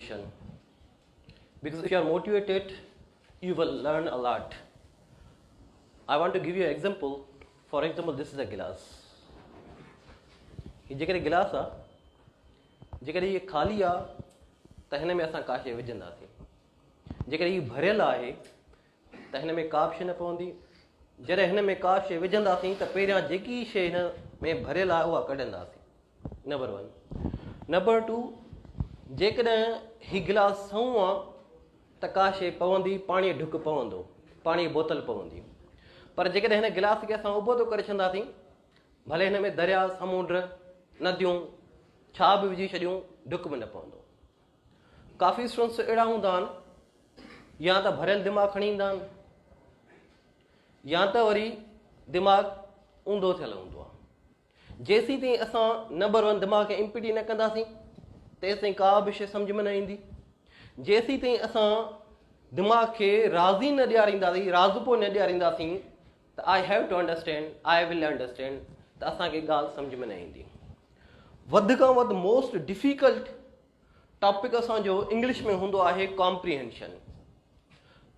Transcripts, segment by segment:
motivation. Because if you are motivated, you will learn a lot. I want to give you an example. For example, this is a glass. ये जेकर गिलास आहे, जेकर ये खाली आहे त हिन में असां का शइ विझंदासीं. जेकर ये भरियल आहे त हिन में का बि शइ न पवंदी. जॾहिं हिन में का शइ विझंदासीं त पहिरियां जेकी शइ हिन में भरियल आहे उहा कढंदासीं. नंबर 1. नंबर 2, जेकॾहिं हीउ गिलास सऊं आहे त का शइ पवंदी, पाणी ढुक पवंदो, पाणी जी बोतल पवंदी. पर जेकॾहिं हिन गिलास खे असां उबो थो करे छॾंदासीं, भले हिन में दरिया, समुंड, नदियूं छा बि विझी छॾियूं, ढुक बि न पवंदो. काफ़ी स्टूडेंट्स अहिड़ा हूंदा आहिनि या त भरियल दिमाग़ खणी ईंदा आहिनि या त वरी दिमाग़ ऊंधो थियल हूंदो आहे. जेसीं ताईं असां नंबर 1 दिमाग़ खे इम्पीटी न कंदासीं तेसीं ताईं का बि शइ सम्झ में न ईंदी. जेसीं ताईं असां दिमाग़ खे राज़ी न ॾियारींदासीं, राज़पो न ॾियारींदासीं त I have to understand, I will understand, त असांखे ॻाल्हि सम्झ में न ईंदी. वधि खां वधि मोस्ट डिफिकल्ट टॉपिक असांजो इंग्लिश में हूंदो आहे comprehension.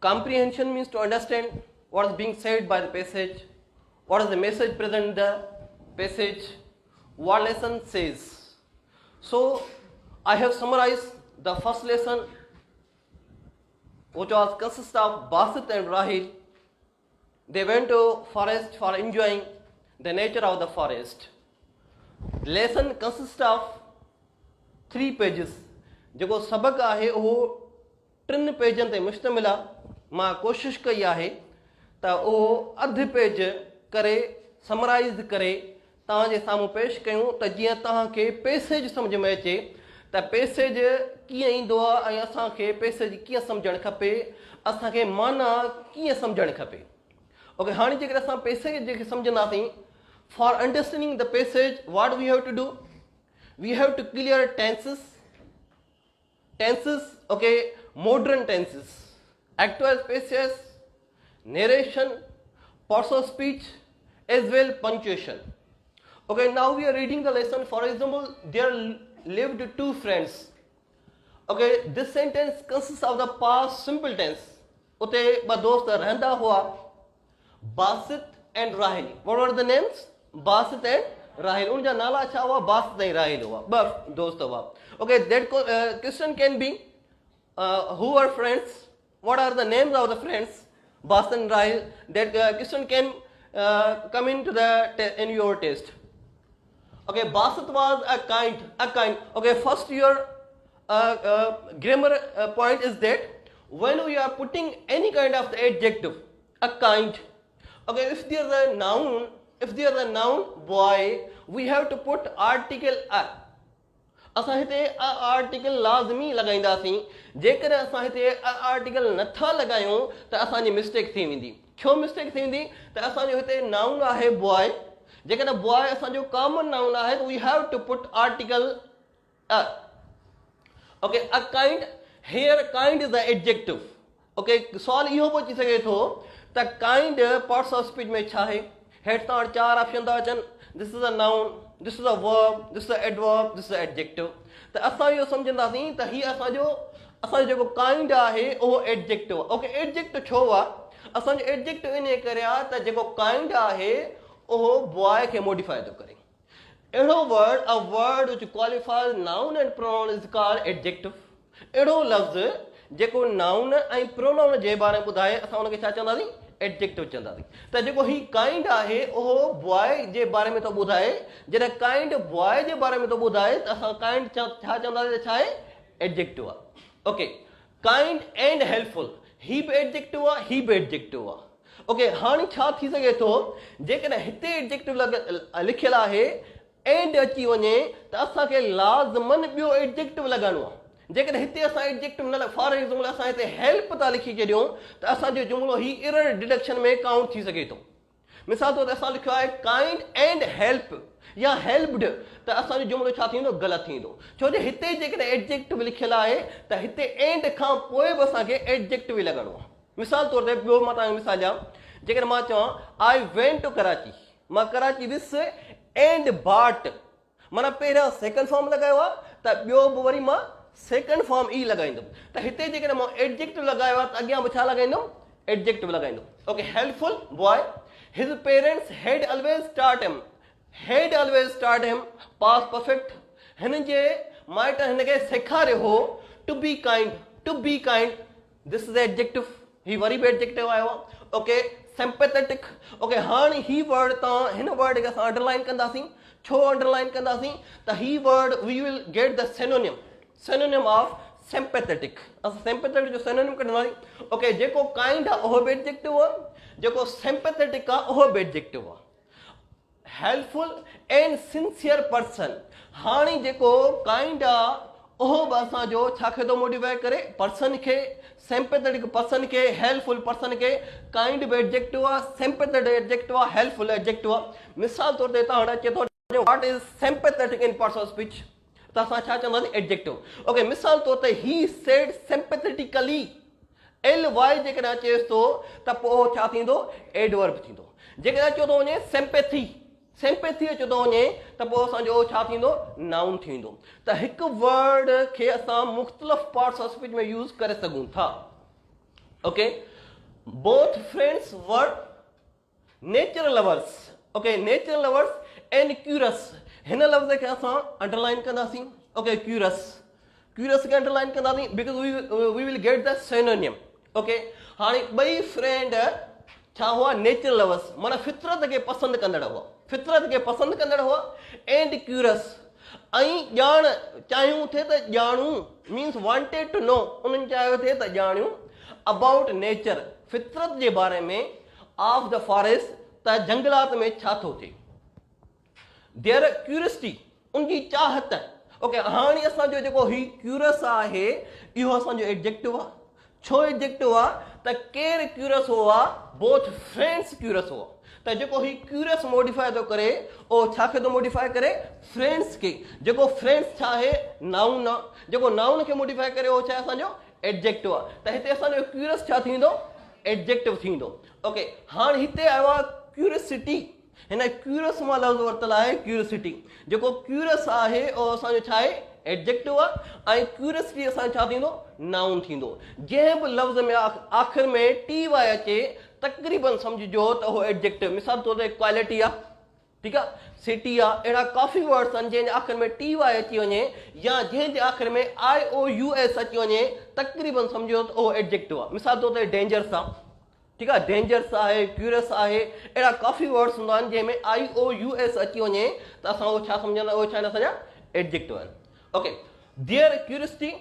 Comprehension means to understand what is being said by the passage, what is the message present in the passage, what lesson says. So I have summarized the first lesson, which was consist of Basit and Rahil. They went to forest for enjoying the nature of the forest. Lesson consists of 3 pages. जेको सबक आहे उहो 3 पेजनि ते मुश्तमिल आहे. मां कोशिश कई आहे त उहो अधु पेज करे समराइज़ करे तव्हांजे साम्हूं पेश कयूं त जीअं तव्हांखे पैसेज सम्झ में अचे त पैसेज कीअं ईंदो आहे ऐं असांखे पैसेज कीअं सम्झणु खपे, असांखे माना कीअं सम्झणु खपे. ओके, हाणे जेकर असां पैसेज जेके सम्झंदासीं, for understanding the passage what we have to do, we have to clear tenses, okay, modern tenses, actual passage, narration, parts of speech, as well punctuation. Okay, now we are reading the lesson. For example, there lived 2 friends. Okay, this sentence consists of the past simple tense. उते 2 दोस्त रहंदा हुआ, Basit and Rahil. What were the names? Basit and Rahil. उनजा नाला छा हुआ? बासित ऐं राहिल हुआ. 2 दोस्त हुआ. Okay, that question can be who are friends? What are the names of the friends? Basit and Rahil. That question can come into in your test. Okay, Basit was a kind. Okay, first your grammar point is that when we are putting any kind of the adjective, a kind. Okay, if there is a noun boy, we have to put article a. असां हिते article लाज़मी लॻाईंदासीं. जेकर असां हिते article नथा लॻायूं त असांजी मिस्टेक थी वेंदी. छो मिस्टेक थी वेंदी? त असांजो हिते नाउन आहे बॉय. जेकॾहिं बॉय असांजो कॉमन नाउन आहे त we have to put article a. Okay, a kind, here kind is the adjective. Okay, सवाल इहो बि अची सघे थो त काइंड पार्ट्स ऑफ स्पीच में छा आहे. हेठि तां 4 ऑप्शन था अचनि. This is a noun, this is a verb, this is a adverb, this is a adjective. त असां इहो सम्झंदासीं त हीउ असांजो जेको काइंड आहे उहो एडजेक्टिव. ओके, एडजेक्टिव छो आहे? असांजो एडजेक्टिव इन करे आहे त जेको काइंड आहे उहो बॉय खे मॉडिफाई थो करे. अहिड़ो word, a word which qualifies noun and pronoun is called adjective. अहिड़ो लफ़्ज़ जेको नाउन ऐं प्रोनाउन जे बारे में ॿुधाए असां हुनखे छा चवंदासीं? एडजेक्टिव चवंदासीं. त जेको ही काइंड आहे उहो बॉय जे बारे में थो ॿुधाए. जॾहिं काइंड बॉय जे बारे में थो ॿुधाए त असां काइंड छा चवंदासीं त छा आहे? एडजेक्टिव आहे. ओके, काइंड एंड हेल्पफुल, ही बि एडजेक्टिव आहे, ही बि एडजेक्टिव आहे. ओके, हाणे छा थी सघे थो, जेकॾहिं हिते एडजेक्टिव लिखियलु आहे एंड अची वञे त असांखे लाज़मन ॿियो एडजेक्टिव लॻाइणो आहे. जेकॾहिं हिते असां एडजेक्टिव न, फॉर एग्जाम्पल असां हिते हेल्प था लिखी छॾियूं त असांजो जुमिलो ही एरर डिडक्शन में काउंट थी सघे थो. मिसाल तौर ते असां लिखियो आहे काइंड एंड हेल्प या हेल्प्ड, त असांजो जुमिलो छा थींदो? ग़लति थींदो. छो जो हिते जेकॾहिं एडजेक्टिव लिखियलु आहे त हिते एंड खां पोइ बि असांखे एडजेक्टिव ई लॻाइणो आहे. मिसाल तौर ते ॿियो मां तव्हांखे मिसाल ॾियां. जेकॾहिं मां चवां आई वेंट टू कराची, मां कराची वियुसि एंड बॉट, माना पहिरियां सेकंड फॉर्म लॻायो आहे त ॿियो बि वरी मां सेकंड फॉर्म ई लगाईंदुमि त हिते जेकॾहिं मां एडजेक्टिव लगायो आहे त अॻियां बि छा लगाईंदुमि एडजेक्टिव लगाईंदुमि okay helpful boy his parents had always start him past perfect हिन जे माइट हिनखे सेखारियो हो to be kind this is adjective ही वरी बि एडजेक्टिव आयो आहे ओके सिंपैथेटिक ओके हाणे ही वर्ड तव्हां हिन वर्ड खे असां अंडरलाइन कंदासीं छो अंडरलाइन कंदासीं त ही word we will get the synonym of sympathetic असां सिंपैथेटिक जो सिनोनिम कढंदासीं ओके जेको काइंड आहे उहो बि एडजेक्टिव आहे जेको सिंपैथेटिक आहे उहो बि एडजेक्टिव आहे हेल्पफुल एंड सिंसियर पर्सन हाणे जेको काइंड आहे उहो बि असांजो छा खे थो मोडिफाई करे पर्सन खे सिंपैथेटिक पर्सन खे हेल्पफुल पर्सन खे काइंड बि एडजेक्टिव आहे सिंपैथेटिक एडजेक्टिव आहे हेल्पफुल एडजेक्टिव आहे मिसाल तौर ते तव्हां अचे थो व्हाट इज सिंपैथेटिक इन पार्ट्स ऑफ स्पीच त असां छा चवंदासीं एडजेक्टिव ओके मिसाल तौर ते ही सेड सिंपैथेटिकली एल वाई जेकॾहिं अचेसि थो त पोइ छा थींदो एडवर्ब थींदो जेकॾहिं अचो थो वञे सिंपैथी अचो थो वञे त पोइ असांजो छा थींदो नाउन थींदो त हिकु वर्ड खे असां मुख़्तलिफ़ पार्ट्स ऑफ स्पीच में यूज़ करे सघूं था okay both friends were nature lovers okay nature lovers and curious हिन लफ़्ज़ खे असां अंडरलाइन कंदासीं ओके क्यूरस खे अंडरलाइन कंदासीं because we will get the synonym okay हाणे ॿई फ्रेंड छा हुआ नेचर लवर्स माना फितरत खे पसंदि कंदड़ हुआ एंड क्यूरस ऐं ॼाण चाहियूं थिए त ॼाणूं मीन्स वांटेड टू नो उन्हनि चाहियो थिए त ॼाणूं अबाउट नेचर फितरत जे बारे में ऑफ द फॉरेस्ट त जंगलात में छा थो थिए देयर क्यूरियोसिटी उनजी चाहत ओके हाणे असांजो जेको ही क्यूरस आहे इहो असांजो एडजेक्टिव आहे छो एडजेक्टिव आहे त केरु क्यूरस हुआ बोथ फ्रेंड्स क्यूरस हुआ त जेको ही क्यूरस मॉडिफाई थो करे उहो छा खे थो मॉडिफाई करे फ्रेंड्स खे जेको फ्रेंड्स छा आहे नाउन आहे जेको नाउन खे मॉडिफाई करे उहो छा आहे असांजो एडजेक्टिव आहे त हिते असांजो क्यूरस छा थींदो एडजेक्टिव थींदो ओके हाणे हिते आयो आहे क्यूरियोसिटी हिन क्यूरस मां लफ़्ज़ वरितल आहे क्यूरियोसिटी जेको क्यूरस आहे उहो असांजो छा आहे एडजेक्टिव आहे ऐं क्यूरियोसिटी असांजो छा थींदो नाउन थींदो जंहिं बि लफ़्ज़ में आख़िर में टी वाई अचे तक़रीबन सम्झिजो त उहो एडजेक्टिव मिसाल तौर ते क्वालिटी आहे ठीकु आहे सिटी आहे अहिड़ा काफ़ी वर्ड्स आहिनि जंहिंजे आख़िर में टी वाई अची वञे या जंहिंजे आख़िर में IOUS अची वञे तक़रीबन सम्झो त उहो एडजेक्टिव आहे मिसाल तौर ते डेंजर्स आहे ठीकु आहे डेंजर्स आहे क्यूरियस आहे अहिड़ा काफ़ी वर्ड्स हूंदा आहिनि जंहिंमें IOUS अची वञे त असां उहो छा सम्झंदा उहो छा आहिनि असांजा एडजेक्टिव आहिनि ओके देयर क्यूरियोसिटी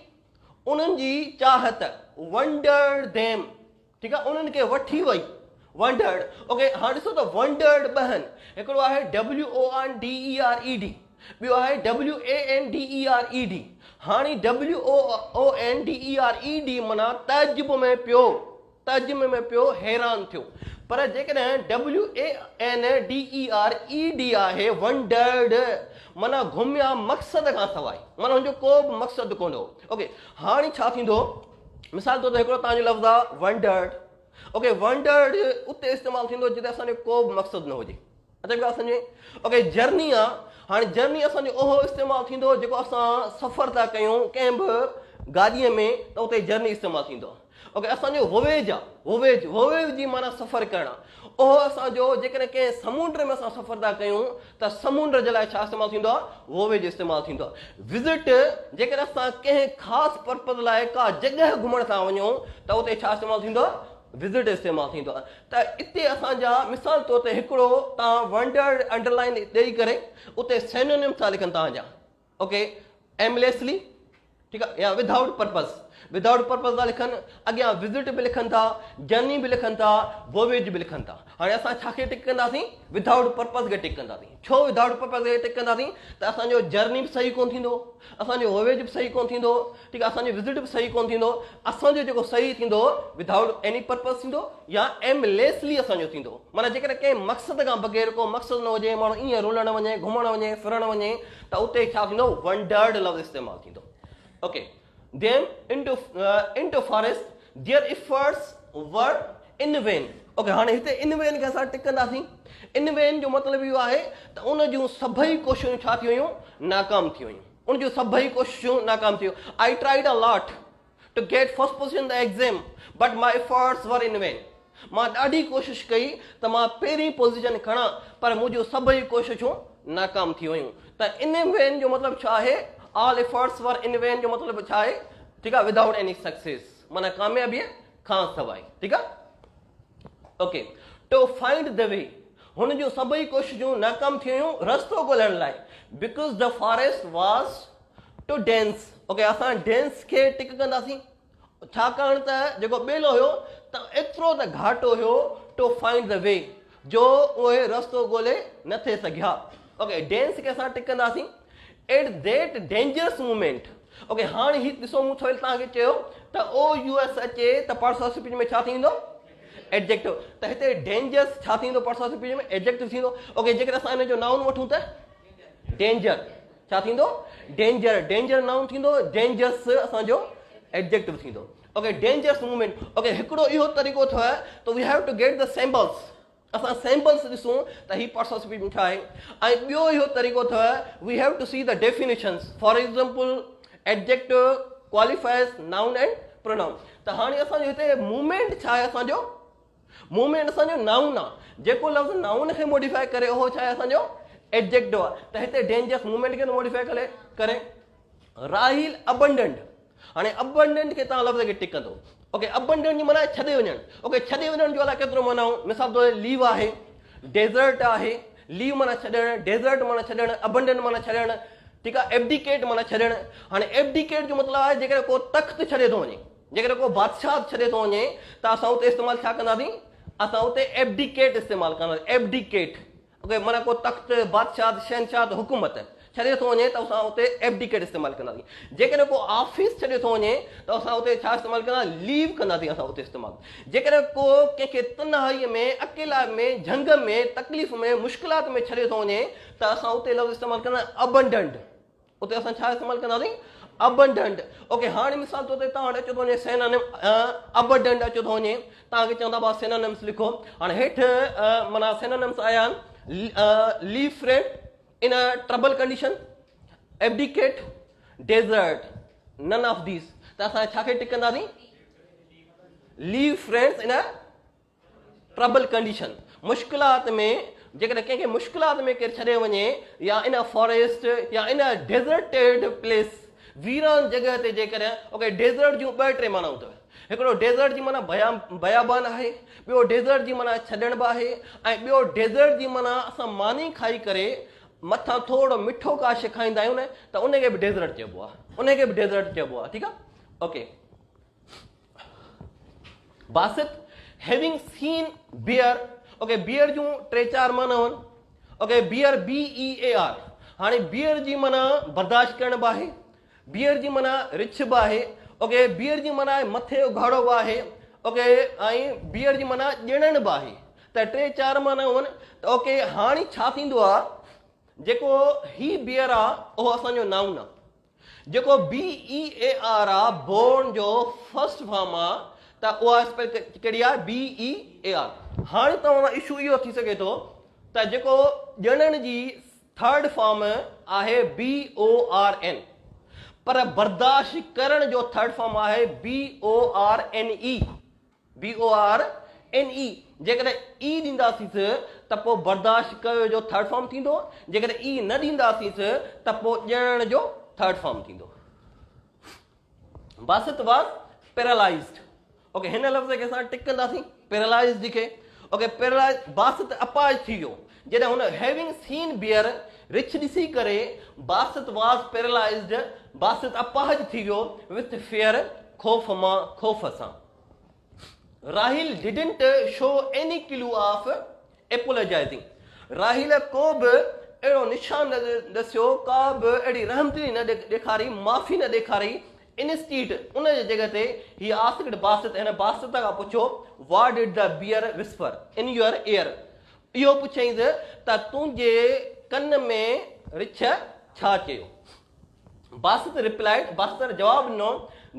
उन्हनि जी चाहत वंडर्ड देम ठीकु आहे उन्हनि खे वठी वई वंडर्ड ओके हाणे ॾिसो त वंडर्ड ॿ आहिनि हिकिड़ो आहे WONDERED ॿियो आहे WANDERED हाणे WONDERED माना तजुब में पियो हैरान थियो पर जेकॾहिं WANDERED आहे वंडर्ड माना घुमिया मक़सद खां सवाइ माना हुनजो को बि मक़सदु कोन हो ओके हाणे छा थींदो मिसाल तौर ते हिकिड़ो तव्हांजो लफ़्ज़ आहे वंडर्ड ओके वंडर्ड उते इस्तेमालु थींदो जिते असांजो को बि मक़सदु न हुजे अच्छा असांजे ओके जर्नी आहे हाणे जर्नी असांजो उहो इस्तेमालु थींदो जेको असां सफ़र था कयूं कंहिं बि गाॾीअ में त उते जर्नी इस्तेमालु थींदो आहे ओके असांजो वोवेज आहे वोवेज जी माना सफ़र करणु उहो असांजो जेकॾहिं कंहिं समुंड में असां सफ़र था कयूं त समुंड जे लाइ छा इस्तेमालु थींदो आहे वोवेज इस्तेमालु थींदो आहे विज़िट जेकॾहिं असां कंहिं ख़ासि पर्पज़ लाइ का जॻह घुमण था वञूं त उते छा इस्तेमालु थींदो आहे विज़िट इस्तेमालु थींदो आहे त हिते असांजा मिसाल तौर ते हिकिड़ो तव्हां वंडर्ड अंडरलाइन ॾेई करे उते सिनोनिम था लिखनि तव्हांजा ओके एमलेसली ठीकु आहे या विदाउट पर्पज़ था लिखनि अॻियां विज़िट बि लिखनि था जर्नी बि लिखनि था वोवेज बि लिखनि था हाणे असां छा खे टिक कंदासीं विदाउट पर्पज़ खे टिक कंदासीं छो विदाउट पर्पज़ खे टिक कंदासीं त असांजो जर्नी बि सही कोन थींदो असांजो वोवेज बि सही कोन थींदो ठीकु आहे असांजो विज़िट बि सही कोन थींदो असांजो जेको सही थींदो विदाउट एनी पर्पज़ थींदो या एमलेसली असांजो थींदो माना जेकॾहिं कंहिं मक़सद खां बग़ैर को मक़सदु न हुजे माण्हू ईअं रुलणु वञे घुमणु वञे फिरणु वञे त उते छा थींदो वंडर्ड लफ़्ज़ इस्तेमालु थींदो okay them into forest their efforts were in vain okay हाणे हिते इन वेन खे असां टिक कंदासीं इन वेन जो मतिलबु इहो आहे त उन जूं सभई कोशिशूं छा थी हुयूं नाकाम थी हुयूं उन जो सभई कोशिशूं नाकाम थियो. I tried a lot to get first position in the exam, but my efforts were in vain. मां ॾाढी कोशिशि कई त मां पहिरीं पोज़ीशन खणा, पर मुंहिंजूं सभई कोशिशूं नाकाम थी वियूं. त इन वेन जो मतिलबु छा आहे? ऑल एफर्ट्स वर इन वेन जो मतिलबु छा आहे? ठीकु आहे, विदाउट एनी सक्सेस, माना कामयाबीअ खां सवाइ. ठीकु आहे, okay. To find the way, हुन जूं सभई कोशिशूं नाकाम थी वियूं रस्तो ॻोल्हण लाइ. Because the forest was too dense. Okay, असां डेंस खे टिक कंदासीं छाकाणि त जेको ॿेलो हुयो त एतिरो त घाटो हुयो. टू फाइंड द वे, जो उहे रस्तो ॻोल्हे न थे सघिया. ओके, डेंस खे असां टिक कंदासीं. At that dangerous moment. Okay, हाणे ही ॾिसो, मूं थोरी तव्हांखे चयो त OUS अचे त पर्सोसिपिज में छा थींदो? एडजेक्टिव. त हिते डेंजरस छा थींदो? पर्सोसिपिज में एडजेक्टिव थींदो. ओके, जेकॾहिं असां हिन जो नाउन वठूं त डेंजर छा थींदो? डेंजर. डेंजर नाउन थींदो, डेंजरस असांजो एडजेक्टिव थींदो. Okay, dangerous movement. ओके, हिकिड़ो इहो तरीक़ो अथव त we have to get the samples. असां सैम्पल्स ॾिसूं त ही पर्सोसिपिज में छा आहे. ऐं ॿियो इहो तरीक़ो अथव we have to see the definitions. For example adjective, qualifiers, noun and pronoun. त हाणे असांजो हिते मूवमेंट छा आहे? असांजो मूवमेंट असांजो नाउन आहे. जेको लफ़्ज़ नाउन खे मॉडिफाई करे उहो छा आहे? असांजो एडजेक्टिव आहे. त हिते डेंजरस मूवमेंट खे मॉडिफाई करे राहिल अबंडेंट. हाणे अबंडेंट खे तव्हां लफ़्ज़ खे टिक कंदो. ओके, अबंडेंट जी माना छॾे वञणु. ओके, छॾे वञण जो अलाए केतिरो माना. मिसाल तौर ते लीव आहे, डेज़र्ट आहे. लीव माना छॾणु, डेज़र्ट माना छॾणु, अबंडेंट माना छॾणु. ठीकु आहे, एब्डिकेट माना छॾणु. हाणे एब्डिकेट जो मतिलबु आहे जेकॾहिं को तख़्त छॾे थो वञे, जेकॾहिं को बादशाह छॾे थो वञे त असां उते इस्तेमालु छा कंदासीं? असां उते एब्डिकेट इस्तेमालु कंदासीं. एब्डिकेट. ओके, माना को तख़्त, बादशाह, शहनशाह, हुकूमत छॾे थो वञे त असां उते एब्डिकेट इस्तेमालु कंदासीं. जेकॾहिं को ऑफिस छॾे थो वञे त असां उते छा इस्तेमालु कंदासीं? लीव कंदासीं असां उते इस्तेमालु. जेकॾहिं को कंहिंखे तन्हाईअ में, अकेला में, झंग में, तकलीफ़ में, मुश्किलात में छॾे थो वञे त असां उते लफ़्ज़ इस्तेमालु कंदासीं अबंडेंट. उते असां छा इस्तेमालु कंदासीं? अबंडेंट. ओके, हाणे मिसाल तौर ते तव्हां वटि अचो थो वञे सिनोनिम अबंडेंट अचो थो वञे, तव्हांखे चवंदा भाउ सिनोनिम्स लिखो. हाणे हेठि माना सिनोनिम्स आया आहिनि. Leave friend in a trouble condition, abdicate, desert, none of these. त असां छा खे टिक कंदासीं? लीव फ्रेंड्स इन अ ट्रबल कंडीशन. मुश्किलात में, जेकॾहिं कंहिंखे मुश्किलात में केरु छॾे वञे, या इन अ फॉरेस्ट, या इन अ डेज़र्टेड प्लेस, वीरान जॻह ते जेकॾहिं. ओके, डेज़र्ट जूं ॿ टे मानाऊं अथव. हिकिड़ो डेज़र्ट जी माना बयाबान आहे, ॿियो डेज़र्ट जी माना छॾण बि आहे, ऐं ॿियो डेज़र्ट जी माना असां मानी खाई करे मथां थोरो मिठो का शइ खाईंदा आहियूं न, त उनखे बि डेज़र्ट चइबो आहे. उनखे बि डेज़र्ट चइबो आहे. ठीकु आहे, okay. Basit having seen bear. Okay, bear जूं टे चार माना आहिनि. Okay, bear BEAR. हाणे बियर जी माना बर्दाश्त करण बि आहे, बियर जी माना रिछ बि आहे. ओके, बियर जी माना मथे उघाड़ो बि आहे. ओके, ऐं बियर जी माना ॼणण बि आहे. त टे चार माना आहिनि. त ओके, हाणे छा थींदो आहे? जेको ही बियर आहे उहो असांजो नाउन आहे. जेको BEAR आहे बोर्न जो फर्स्ट फॉर्म आहे, त उहा स्पेल कहिड़ी आहे? BEAR. हाणे तव्हां इशू इहो थी सघे थो त जेको ॼणण जी थर्ड फॉर्म आहे BORN, पर बर्दाश्त करण जो थर्ड फॉर्म आहे BORNE. जेकॾहिं ई ॾींदासीं त पोइ बर्दाश्त कयो जो थर्ड फॉर्म थींदो. जेकॾहिं ई न ॾींदासीं त पोइ ॼणण जो थर्ड फॉर्म थींदो. Basit was paralysed. ओके, हिन लफ़्ज़ खे असां टिक कंदासीं पैरालाइज्ड खे. Okay, paralyse. बासित अपाहिज थी वियो जॾहिं हुन हैविंग सीन बियर रिछ ॾिसी करे. Basit was paralysed. बासित अपाहिज थी वियो विथ फियर, खौफ़ मां, खौफ़ सां. Rahil didn't show any clue of apologising. Rahil को बि अहिड़ो निशान न दसियो, का बि अहिड़ी रहमदिली न ॾेखारी, माफ़ी न ॾेखारी. इंस्टीट, उन जे जॻह ते ही आस्क्ड बासित. हिन बासित खां पुछो what did the bear whisper in your ear. इहो पुछईंसि त तुंहिंजे कन में रिछ छा चयो. बासित रिप्लाइड. बासित जवाब ॾिनो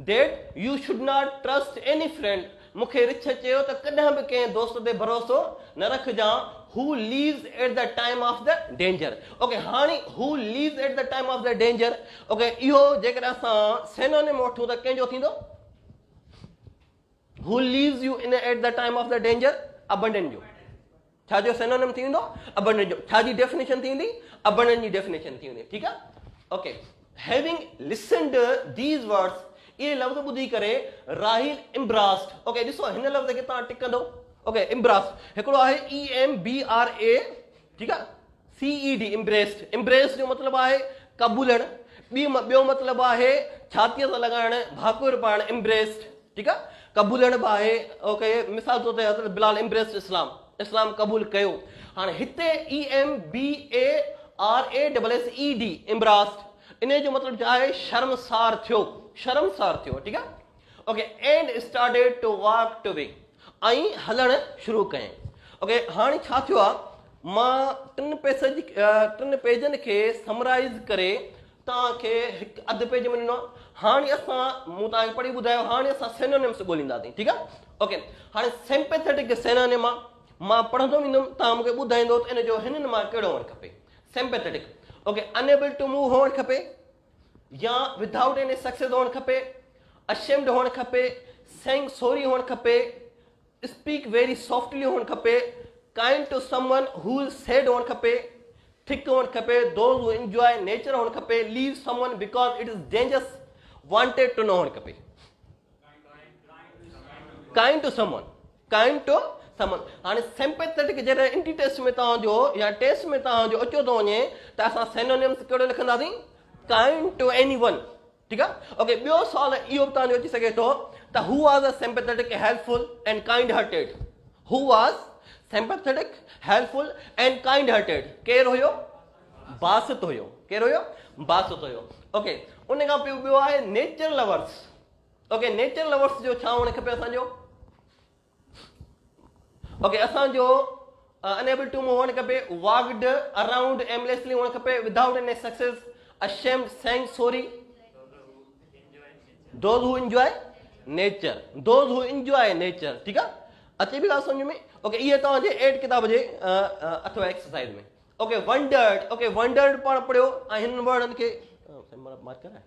that U should not trust any friend मूंखे रिछ चयो त कॾहिं बि कंहिं दोस्त ते भरोसो न रखजांइ, who leaves at the time of the danger. Okay, हाणे who leaves at the time of the danger, okay, इहो जेकर असां सिनोनिम वठूं त कंहिंजो थींदो? who leaves you in at the time of the danger, abundant जो छा जो सिनोनिम थी वेंदो? abundant जो छा जी डेफिनेशन थींदी? abundant जी डेफिनेशन थी वेंदी, ठीकु आहे? Okay, having listened these words, ये लफ़्ज़ ॿुधी करे राहिल embraced, ओके, ॾिसो हिन लफ़्ज़ खे तव्हां टिक कंदो, ओके, embraced हिकिड़ो आहे EMBRA, ठीकु आहे, CED embraced, embraced जो मतिलबु आहे क़बूलण, ॿियो मतिलबु आहे छातीअ सां लॻाइण, भाकुर पाइण, embraced, ठीकु आहे, क़बूलण बि आहे, ओके, मिसाल तौर ते हज़रत बिलाल embraced इस्लाम, इस्लाम क़बूल कयो। हाणे हिते EMBARASSED embraced, इन जो मतिलबु छा आहे? शर्मसार थियो, शर्मसार थियो, ठीकु आहे? Okay, and started to walk to way, ऐं हलण शुरू कयईं। ओके, हाणे छा थियो आहे? मां टिनि पेजनि खे समराइज़ करे तव्हांखे हिकु अधु पेज में ॾिनो आहे। हाणे असां मूं तव्हांखे पढ़ी ॿुधायो, हाणे असां सिनोनिम्स ॻोल्हींदासीं, ठीकु आहे? ओके, हाणे सिंपैथेटिक सिनोनिम आहे, मां पढ़ंदो वेंदुमि, तव्हां मूंखे ॿुधाईंदो त इन जो हिननि मां कहिड़ो हुअणु खपे। Sympathetic, okay, unable to move हुअणु खपे, या विदाउट एनी सक्सेस हुअणु खपे, अशेम्ड हुअणु खपे, सेइंग सॉरी हुअणु खपे, स्पीक वेरी सॉफ्टली हुअणु खपे, kind to someone who is sad हुअणु खपे, थिक हुअणु खपे, दोज़ हू एंजॉय नेचर हुअणु खपे, leave someone because it is dangerous, wanted to न हुअणु खपे, kind to someone, kind to someone. हाणे सिंपैथेटिक जॾहिं इंटी टेस्ट में तव्हांजो या टेस्ट में तव्हांजो अचो थो वञे त असां सिनोनिम्स कहिड़ो लिखंदासीं? काइंड टू एनीवन, ठीकु आहे? ओके, ॿियो सवाल इहो बि तव्हांजो अची सघे थो त हू was a sympathetic, helpful and kind hearted, हू वाज़ sympathetic, helpful and kind hearted, केरु हुयो? बासित हुयो, केरु हुयो? बासित हुयो। ओके, उन खां पोइ ॿियो आहे nature lovers, okay, nature lovers जो छा हुअणु खपे असांजो? ओके, असांजो अनेबल टू मूव हुअणु खपे, वॉक्ड अराउंड एमलेसली हुअणु खपे, without any success, ashamed, saying sorry, those who enjoy nature, those who enjoy nature, ठीक है? अचे भी ॻाल्हि सम्झ में? ओके, इहे तव्हांजे 8 किताब जे अथव एक्सरसाइज में। ओके, वंडर्ड, ओके, वंडर्ड पाण पढ़ियो ऐं हिन वर्डनि खे मार्कर आहे।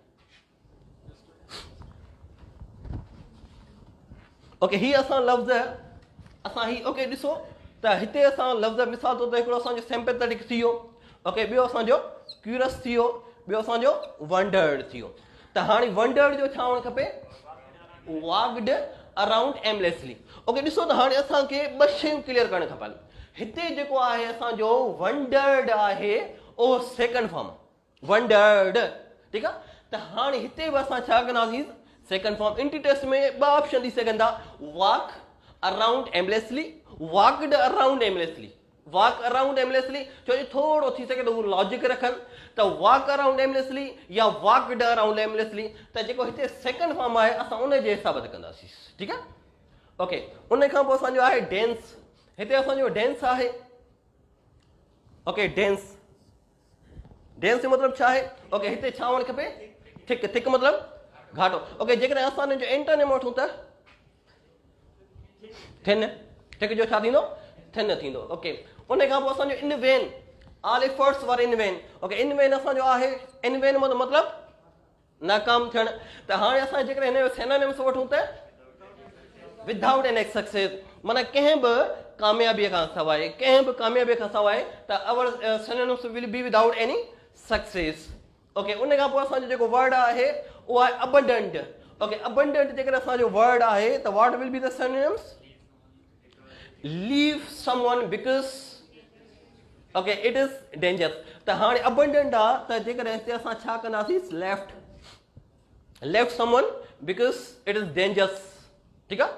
ओके, ही असां लफ़्ज़ असां ही, ओके, ॾिसो त हिते असां लफ़्ज़ मिसाल तौर ते हिकिड़ो असांजो सिंपैथेटिक थी वियो, ओके, ॿियो असांजो क्यूरियस थी वियो, ॿियो असांजो वंडर्ड थी वियो। त हाणे वंडर्ड जो छा हुअणु खपे? Walked around aimlessly. ओके, ॾिसो त हाणे असांखे ॿ शयूं क्लियर करणु खपनि। हिते जेको आहे असांजो वंडर्ड आहे उहो सेकंड फॉर्म, वंडर्ड, ठीकु आहे? त हाणे हिते बि असां छा कंदासीं? Second form. इंटी टेस्ट में ॿ ऑप्शन थी सघनि था, walk around aimlessly, walked around aimlessly, walk around aimlessly, छो जो थोरो थी सघे त उहो लॉजिक रखनि त वॉक अराउंड एमलेसली या वॉक्ड अराउंड एमलेसली, त जेको हिते सेकंड फॉर्म आहे असां उन जे हिसाब सां कंदासीं, ठीकु आहे? ओके, उन खां पोइ असांजो आहे डेंस, हिते असांजो डेंस आहे, ओके, डेंस, डेंस जो मतिलबु छा आहे? ओके, हिते छा हुअणु खपे? थिक, थिक मतिलबु घाटो। ओके, जेकॾहिं असां हिन जो एंटोनिम वठूं त थिन, थिक जो छा थींदो? थिन थींदो। ओके, उन खां पोइ असांजो इन वेन, ऑल एफर्ट्स वर इन वेन। ओके, इन वेन असांजो आहे, इन वेन मतिलबु नाकाम थियणु। त हाणे असां जेकॾहिं हिन जो सिनोनिम्स वठूं त विदाउट एनी सक्सेस, माना कंहिं बि कामयाबीअ खां सवाइ, कंहिं बि कामयाबीअ खां सवाइ, त our synonyms will be without any success. Okay, उन खां पोइ असांजो जेको वर्ड आहे उहो आहे अबंडेंट। ओके, अबंडेंट जेकॾहिं असांजो वर्ड आहे त what will be the synonyms? Leave someone because, okay, it is dangerous. त हाणे अबंडेंट आहे त जेकॾहिं हिते असां छा कंदासीं? Left, left someone because it is dangerous, ठीकु आहे?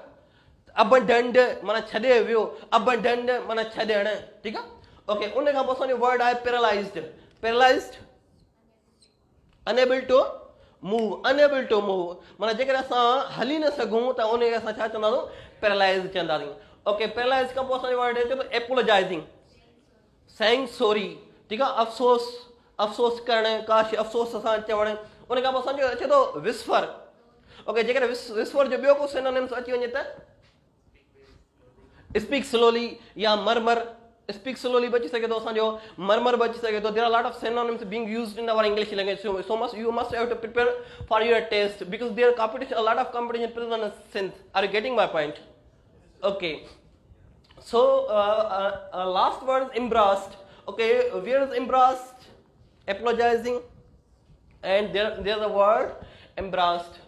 अबंडेंट माना छॾे वियो, अबंडेंट माना छॾणु, ठीकु आहे? ओके, उन खां पोइ असांजो वर्ड आहे paralysed, paralysed, unable to move, unable to move माना जेकॾहिं असां हली न सघूं त उनखे असां छा चवंदासीं? पैरालाइज़ चवंदासीं। ओके, पैरालाइज़ खां पोइ असांजो वर्ड अचे थो एपोलोजाइज़िंग, सेइंग सॉरी, ठीकु आहे? अफ़सोस, अफ़सोस करणु, काश अफ़सोस असां चवणु। उन खां पोइ असांजो अचे थो विस्फर। ओके, जेकॾहिं विस्फर जो ॿियो को सिनोनिम्स अची वञे त स्पीक स्लोली या मरमर स्पीक स्लोली बची सके तो असांजो मरमर बची सके तो there are lot of synonyms being used in our English language so must you must have to prepare for your test because there are competition a lot of competition present since are you getting my point okay so last word is embarrassed okay where is embarrassed apologizing and there's a word embarrassed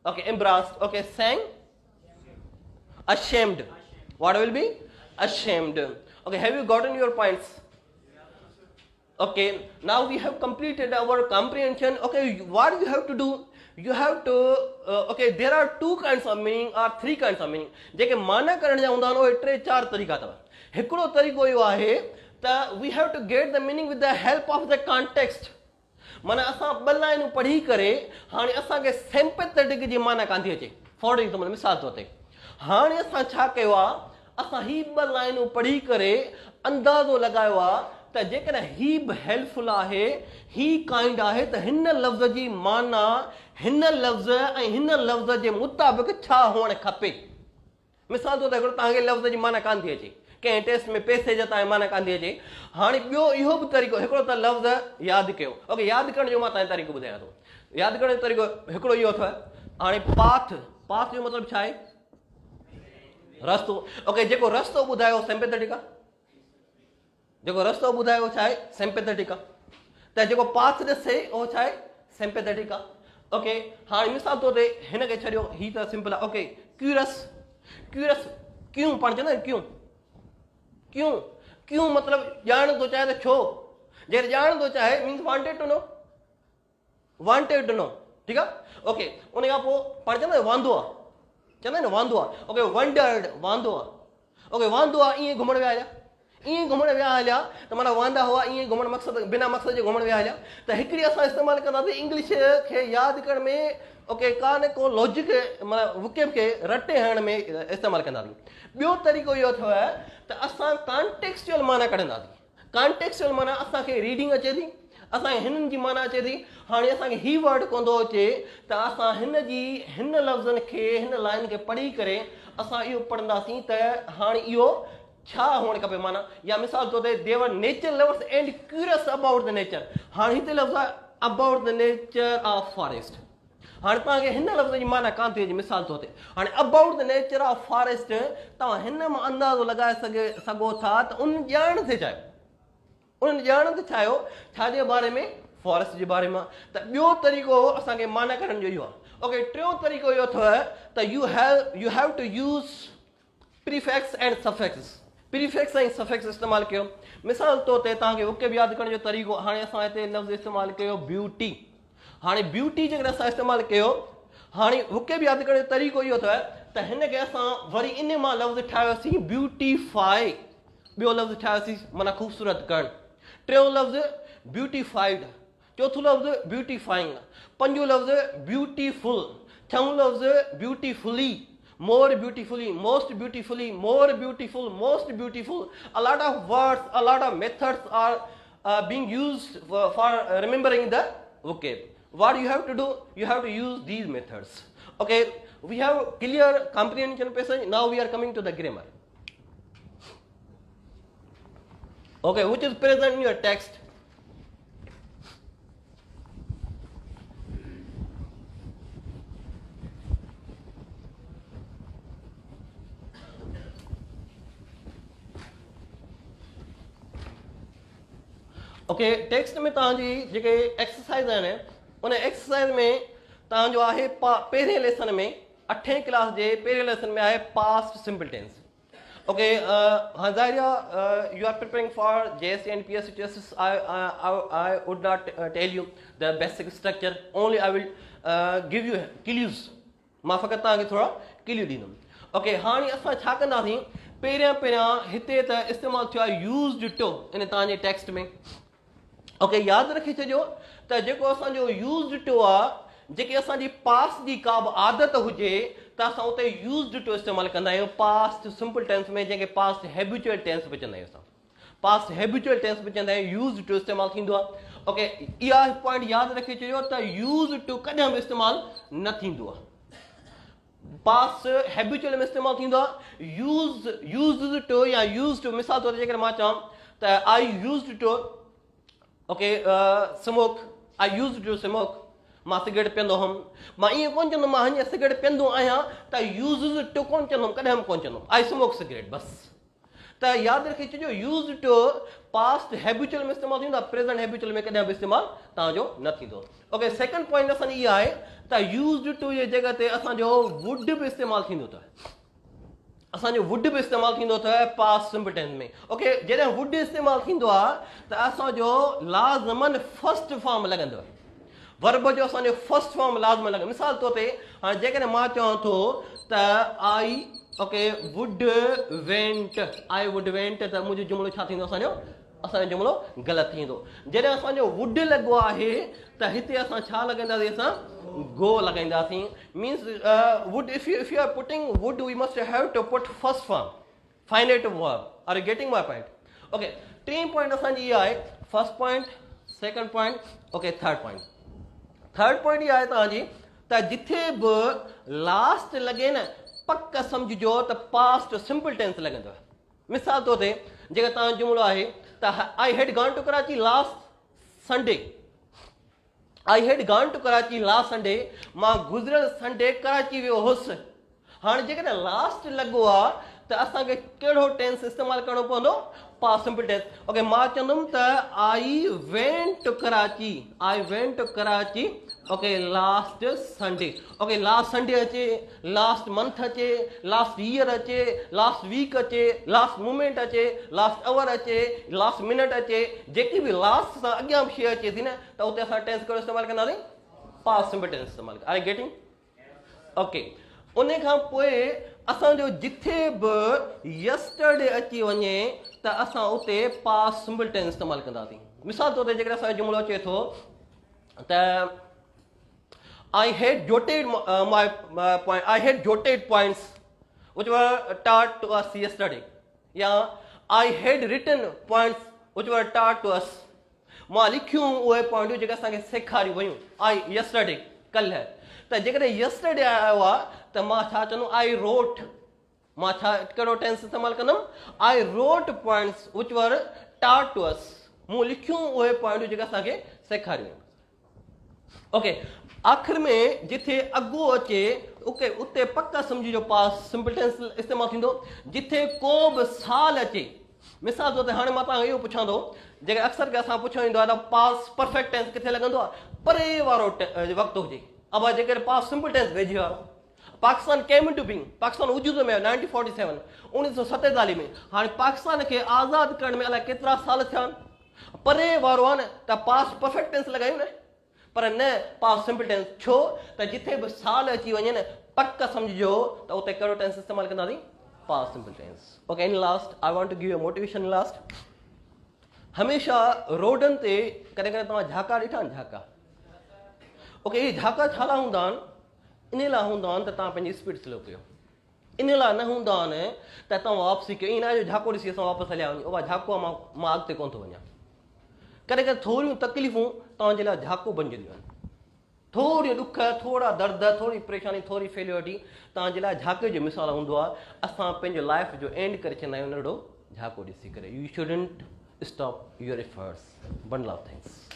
okay sang ashamed what will be ashamed okay have you gotten your points okay now we have completed our comprehension okay what you have to do you have to okay there are two kinds of meaning or three kinds of meaning जेके माना करण जा हूंदा आहिनि टे चार तरीक़ा अथव हिकिड़ो तरीक़ो इहो आहे त we have to get the meaning with the help of the context माना असां ॿ लाइनूं पढ़ी करे हाणे असांखे सिंपैथेटिक जी माना कान थी अचे फॉर एग्जाम्पल मिसाल तौर ते हाणे असां छा कयो आहे असां ही ॿ लाइनूं पढ़ी करे अंदाज़ो लगायो आहे त जेकॾहिं ही बि हेल्पफुल आहे ही काइंड आहे त हिन लफ़्ज़ जी माना हिन लफ़्ज़ ऐं हिन लफ़्ज़ जे मुताबिक़ छा हुअणु खपे मिसाल तौर ते हिकिड़ो तव्हांखे लफ़्ज़ जी माना कान थी अचे कंहिं टेस्ट में पैसे जा तव्हांखे माना कान थी अचे हाणे ॿियो इहो बि तरीक़ो हिकिड़ो त लफ़्ज़ यादि कयो ओके यादि करण जो मां तव्हांखे तरीक़ो ॿुधायां थो यादि करण जो तरीक़ो हिकिड़ो इहो अथव हाणे पाथ जो मतिलबु छा आहे रस्तो ओके जेको रस्तो ॿुधायो सिंपैथेटिक आहे जेको रस्तो ॿुधायो छा आहे सिंपैथेटिक आहे त जेको पाथ ॾिसे उहो छा आहे सिंपैथेटिक आहे ओके हाणे मिसाल तौर ते हिनखे छॾियो ही त सिंपल आहे ओके क्यूरस क्यों पाण चवंदा आहिनि क्यों मतिलबु ॼाण थो चाहे त छो जॾहिं ॼाण थो चाहे मीन्स वांटेड टू नो ठीकु आहे ओके उन खां पोइ पाण चवंदा आहियूं वांदो आहे चवंदा आहिनि वांदो आहे ओके वंडर्ड वांदो आहे ओके वांदो आहे ईअं घुमण विया हलिया त माना वांदा हुआ ईअं घुमण मक़सदु बिना मक़सद जे घुमण विया हलिया त हिकिड़ी असां इस्तेमालु कंदासीं इंग्लिश खे यादि करण में ओके कान को लॉजिक माना वुकेब खे रटे हणण में इस्तेमालु कंदासीं ॿियो तरीक़ो इहो अथव त असां कॉन्टेक्सचुअल माना कढंदासीं कॉन्टेक्सचुअल माना असांखे रीडिंग अचे थी असांखे हिननि जी माना अचे थी हाणे असांखे ही वर्ड कोन थो अचे त असां हिन लफ़्ज़नि खे हिन लाइन खे पढ़ी करे असां इहो पढ़ंदासीं त हाणे इहो छा हुअणु खपे माना या मिसाल तौर ते they were nature lovers and curious about the nature हाणे हिते लफ़्ज़ आहे about the nature of forest हाणे तव्हांखे हिन लफ़्ज़ जी माना कान थी अचे मिसाल तौर ते हाणे about the nature of forest तव्हां हिन मां अंदाज़ो लॻाए सघो था त उन ॼाण ते चाहियो उन्हनि ॼाण ते चाहियो छाजे बारे में फॉरेस्ट जे बारे में त ॿियो तरीक़ो असांखे माना करण जो इहो आहे ओके टियों तरीक़ो इहो अथव त you have to use prefix and suffix prefix ऐं सफिक्स इस्तेमालु कयो मिसाल तौर ते तव्हांखे उके बि यादि करण जो तरीक़ो हाणे असां हिते लफ़्ज़ इस्तेमालु कयो ब्यूटी हाणे ब्यूटी जेकॾहिं असां इस्तेमालु कयो हाणे उके बि यादि करण जो तरीक़ो इहो अथव त हिनखे असां वरी इन मां लफ़्ज़ ठाहियोसीं ब्यूटीफाई ॿियो लफ़्ज़ ठाहियोसीं माना ख़ूबसूरत करणु टियों लफ़्ज़ ब्यूटीफाइड चौथों लफ़्ज़ ब्यूटीफाइंग पंजो लफ़्ज़ ब्यूटीफुल छहों लफ़्ज़ beautifully more beautifully, most beautifully, more beautiful, most beautiful. A lot of words, a lot of methods are being used for remembering the vocab. What you have to do? You have to use these methods. Okay, we have clear comprehension passage. Now we are coming to the grammar. Okay, which is present in your text. Okay text में तव्हांजी जेके exercise आहिनि उन exercise में तव्हांजो आहे पहिरें lesson में 8वीं क्लास जे पहिरें लेसन में आहे past simple tense okay Hazaria you are preparing for JSC and PSC tests I would not tell you the basic structure only I will give you clues मां फ़क़ति तव्हांखे थोरा क्लियू ॾींदुमि ओके हाणे असां छा कंदासीं पहिरियां हिते त इस्तेमालु थियो आहे यूज़्ड टू इन तव्हांजे टेक्स्ट में ओके यादि रखी छॾियो त जेको असांजो यूज़्ड टू आहे जेकी असांजी पास्ट जी का बि आदत हुजे त असां उते यूज़्ड टू इस्तेमालु कंदा आहियूं पास्ट सिंपल टेंस में जंहिंखे पास्ट हैबिचुअल टेंस बि चवंदा आहियूं असां पास्ट हैबिचुअल टेंस बि चवंदा आहियूं यूज़्ड टू इस्तेमालु थींदो आहे ओके इहा पॉइंट यादि रखी छॾियो त यूज़्ड टू कॾहिं बि इस्तेमालु न थींदो आहे पास हैबिचुअल में इस्तेमाल थींदो आहे यूज़्ड टू या यूज़ टू मिसाल तौर ते जेकर मां चवां त I used to okay smoke I used to smoke मां सिगरेट पीअंदो हुउमि मां ईअं कोन चवंदुमि मां हींअर सिगरेट पीअंदो आहियां त यूज़ टू कोन चवंदुमि कॾहिं बि कोन चवंदुमि आई स्मोक सिगरेट बसि त यादि रखी छॾिजो यूज़ टू पास्ट हैबिचुअल में इस्तेमालु थींदो आहे प्रेज़ेंट हैबिचुअल में कॾहिं बि इस्तेमालु तव्हांजो न थींदो ओके सेकंड पॉइंट असांजी इहा आहे त यूज़ टू जे जॻह ते असांजो वुड बि इस्तेमालु थींदो अथव असांजो वुड बि इस्तेमालु थींदो अथव पास्ट सिंपल टेंस में ओके जॾहिं वुड इस्तेमालु थींदो आहे त असांजो लाज़मन फर्स्ट फॉर्म लॻंदो वर्ब जो असांजो फर्स्ट फॉर्म लाज़मन लॻंदो मिसाल तौर ते हाणे जेकॾहिं मां चवां थो त I okay would went I would went त मुंहिंजो जुमिलो छा थींदो असांजो जुमिलो ग़लति थींदो जॾहिं असांजो वुड लॻो आहे त हिते असां छा लॻाईंदासीं असां गो लॻाईंदासीं means would if you are putting would we must have to put first form finite verb are you getting my point okay टी पॉइंट असांजी इहा आहे first point second point okay third point इहा आहे तव्हांजी त जिथे बि लास्ट लॻे न पक सम्झिजो त पास्ट सिंपल टेंस लॻंदो मिसाल तौर ते जेकर तव्हांजो जुमिलो आहे त I had gone to Karachi last Sunday I had gone to Karachi last Sunday मां गुज़िरियल संडे कराची वियो हुउसि हाणे जेकॾहिं लास्ट लॻो आहे त असांखे कहिड़ो टेंस इस्तेमालु करणो पवंदो पास्ट सिंपल टेंस ओके मां चवंदुमि त I went to Karachi okay last Sunday okay last Sunday अचे लास्ट मंथ अचे लास्ट ईयर अचे लास्ट वीक अचे लास्ट मोमेंट अचे लास्ट आवर अचे लास्ट मिनट अचे जेकी बि लास्ट सां अॻियां शइ अचे थी न त उते असां टेंस कहिड़ो इस्तेमालु कंदासीं पास्ट सिंपल टेंस इस्तेमालु आर गेटिंग ओके उन खां पोइ असांजो जिथे बि यस्टरडे अची वञे त असां उते पास्ट सिंपल टेंस इस्तेमालु कंदासीं मिसाल तौर ते जेकर असांजो जुमिलो अचे थो त I had jotted points which were taught to us yesterday. Yeah, I had written points which were taught to us. मां लिखियूं उहे पॉइंटूं जेके असांखे सेखारियूं वयूं आई yesterday कल्ह त जेकॾहिं yesterday आयो आहे त मां छा चवंदुमि आई रोट मां छा कहिड़ो टेंस इस्तेमालु कंदुमि I wrote points which were taught to us मूं लिखियूं उहे पॉइंटूं जेके असांखे सेखारियूं ओके आख़िर में जिथे अॻो अचे उते पक्का सम्झिजो पास्ट सिंपल टेंस इस्तेमालु थींदो जिथे को बि साल अचे मिसाल तौर ते हाणे मां तव्हांखे इहो पुछां थो जेके अक्सर असां पुछियो ईंदो आहे त पास्ट परफेक्ट टेंस किथे लॻंदो आहे परे वारो वक़्तु हुजे अब जेकॾहिं पास्ट सिंपल टेंस वेझे वारो Pakistan came into being Pakistan वजूद में 1947 1947 में हाणे पाकिस्तान खे आज़ादु करण में अलाए केतिरा साल थिया आहिनि परे वारो आहे न त पास्ट परफेक्ट टेंस लॻायूं न पर न पास्ट सिंपल टेंस छो त जिथे बि साल अची वञे न पक सम्झिजो त उते कहिड़ो टेंस इस्तेमालु कंदासीं past simple tense okay in last I want to give you motivation last हमेशह रोडनि ते कॾहिं कॾहिं तव्हां झाका ॾिठा आहिनि झाका ओके इहे झाका छा लाइ हूंदा आहिनि इन लाइ हूंदा आहिनि त तव्हां पंहिंजी स्पीड स्लो कयो इन लाइ न हूंदा आहिनि त तव्हां वापसी कयो ईअं न आहे जो झाको ॾिसी असां वापसि हलिया वञूं उहा झाको आहे मां अॻिते कोन थो वञा कॾहिं कॾहिं थोरियूं तकलीफ़ूं तव्हांजे लाइ झाको बणिजंदियूं आहिनि थोरियूं ॾुख थोरा दर्द थोरी परेशानी थोरी फेलियोरिटी तव्हांजे लाइ झाके जो मिसाल हूंदो आहे असां पंहिंजो लाइफ जो एंड करे छॾींदा आहियूं नंढो झाको ॾिसी करे U shouldn't stop your efforts one love thanks